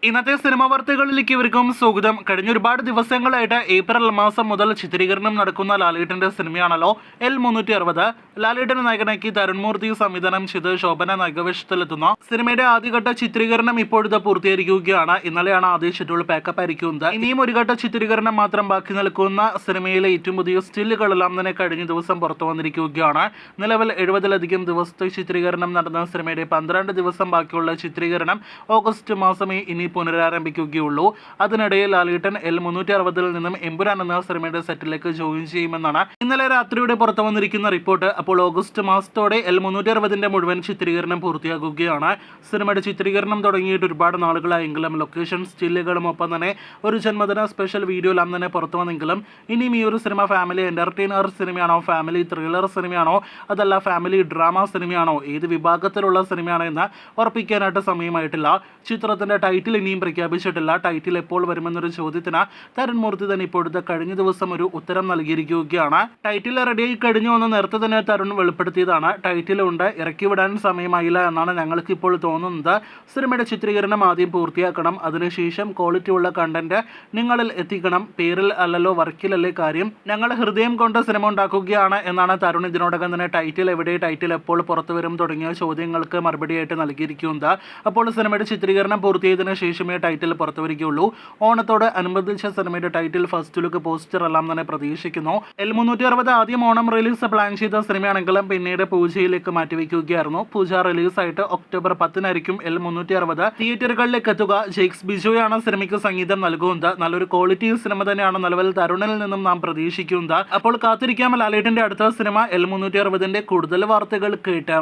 ഇന്നത്തെ സിനിമാ വാർത്തകളിലേക്ക് ഇവർക്കും സ്വാഗതം. കഴിഞ്ഞ ഒരുപാട് ദിവസങ്ങളായിട്ട് ഏപ്രിൽ മാസം മുതൽ ചിത്രീകരണം നടക്കുന്ന ലാലേട്ടന്റെ സിനിമയാണല്ലോ L360. ലാലേട്ടനെ നായകനാക്കി തരുൺമൂർത്തി സംവിധാനം ചെയ്ത് ശോഭന നായകവേഷത്തിലെത്തുന്ന സിനിമയുടെ ആദ്യഘട്ട ചിത്രീകരണം ഇപ്പോഴത്തെ പൂർത്തീകരിക്കുകയാണ്. ഇന്നലെയാണ് ആദ്യ ഷെഡ്യൂൾ പാക്കപ്പ് ആയിരിക്കുന്നത്. ഇനിയും ഒരു ഘട്ട ചിത്രീകരണം മാത്രം ബാക്കി നിൽക്കുന്ന സിനിമയിലെ ഏറ്റവും പുതിയ സ്റ്റില്ലുകളെല്ലാം തന്നെ കഴിഞ്ഞ ദിവസം പുറത്തു വന്നിരിക്കുകയാണ്. നിലവിൽ 70-ലധികം ദിവസത്തെ ചിത്രീകരണം നടന്ന സിനിമയുടെ 12 ദിവസം ബാക്കിയുള്ള ചിത്രീകരണം ഓഗസ്റ്റ് മാസമേ ഇനി പുനരാരംഭിക്കുകയുള്ളൂ. അതിനിടയിൽ ലാലേട്ടൻ L360 നിന്നും എമ്പുരാൻ എന്ന സിനിമയുടെ സെറ്റിലേക്ക് ജോയിൻ ചെയ്യുമെന്നാണ് ഇന്നലെ രാത്രിയുടെ പുറത്തു വന്നിരിക്കുന്ന റിപ്പോർട്ട്. അപ്പോൾ ഓഗസ്റ്റ് മാസത്തോടെ L360 മുഴുവൻ ചിത്രീകരണം പൂർത്തിയാക്കുകയാണ്. സിനിമയുടെ ചിത്രീകരണം തുടങ്ങിയിട്ട് ഒരുപാട് നാളുകളായെങ്കിലും ലൊക്കേഷൻ സ്റ്റില്ലുകളും ഒപ്പം തന്നെ ഒരു ജന്മദിന സ്പെഷ്യൽ വീഡിയോ എല്ലാം തന്നെ പുറത്തു വന്നെങ്കിലും ഇനിയും ഈ ഒരു സിനിമ ഫാമിലി എന്റർടൈനർ സിനിമയാണോ, ഫാമിലി ത്രില്ലർ സിനിമയാണോ, അതല്ല ഫാമിലി ഡ്രാമ സിനിമയാണോ, ഏത് വിഭാഗത്തിലുള്ള സിനിമയാണോ എന്ന് ഉറപ്പിക്കാനായിട്ട് സമയമായിട്ടില്ല. ചിത്രത്തിന്റെ ടൈറ്റിൽ ഇനിയും പ്രഖ്യാപിച്ചിട്ടില്ല. ടൈറ്റിൽ എപ്പോൾ വരുമെന്നൊരു ചോദ്യത്തിന് തരുൺമൂർത്തി തന്നെ ഇപ്പോഴത്തെ കഴിഞ്ഞ ദിവസം ഒരു ഉത്തരം നൽകിയിരിക്കുകയാണ്. ടൈറ്റിൽ റെഡിയായി കഴിഞ്ഞു എന്ന് നേരത്തെ തന്നെ തരുൺ വെളിപ്പെടുത്തിയതാണ്. ടൈറ്റിലുണ്ട്, ഇറക്കി വിടാൻ സമയമായില്ല എന്നാണ് ഞങ്ങൾക്ക് ഇപ്പോൾ തോന്നുന്നത്. സിനിമയുടെ ചിത്രീകരണം ആദ്യം പൂർത്തിയാക്കണം, അതിനുശേഷം ക്വാളിറ്റി ഉള്ള കണ്ടന്റ് നിങ്ങളിൽ എത്തിക്കണം. പേരിൽ അല്ലല്ലോ വർക്കിലല്ലേ കാര്യം. ഞങ്ങൾ ഹൃദയം കൊണ്ട് സിനിമ ഉണ്ടാക്കുകയാണ് എന്നാണ് തരുൺ ഇതിനോടകം തന്നെ ടൈറ്റിൽ എവിടെ, ടൈറ്റിൽ എപ്പോൾ പുറത്തു വരും തുടങ്ങിയ ചോദ്യങ്ങൾക്ക് മറുപടിയായിട്ട് നൽകിയിരിക്കുന്നത്. അപ്പോൾ സിനിമയുടെ ചിത്രീകരണം പൂർത്തിയായതിനു ശേഷമേ ടൈറ്റിൽ പുറത്തുവരികയുള്ളൂ. ഓണത്തോട് അനുബന്ധിച്ച സിനിമയുടെ ടൈറ്റിൽ, ഫസ്റ്റ് ലുക്ക്, പോസ്റ്റർ എല്ലാം തന്നെ പ്രതീക്ഷിക്കുന്നു. L360 ആദ്യം ഓണം റിലീസ് പ്ലാൻ ചെയ്ത സിനിമയാണെങ്കിലും പിന്നീട് പൂജയിലേക്ക് മാറ്റിവെക്കുകയായിരുന്നു. പൂജ റിലീസായിട്ട് ഒക്ടോബർ 10-നായിരിക്കും L360 തിയേറ്ററുകളിലേക്ക് എത്തുക. ജെയ്ക്സ് ബിജോയാണ് സിനിമയ്ക്ക് സംഗീതം നൽകുന്നത്. നല്ലൊരു ക്വാളിറ്റി സിനിമ തന്നെയാണ് നിലവിൽ തരുണിൽ നിന്നും നാം പ്രതീക്ഷിക്കുന്നത്. അപ്പോൾ കാത്തിരിക്കാം ലാലേട്ടന്റെ അടുത്ത സിനിമ L360 കൂടുതൽ വാർത്തകൾ കേട്ട്.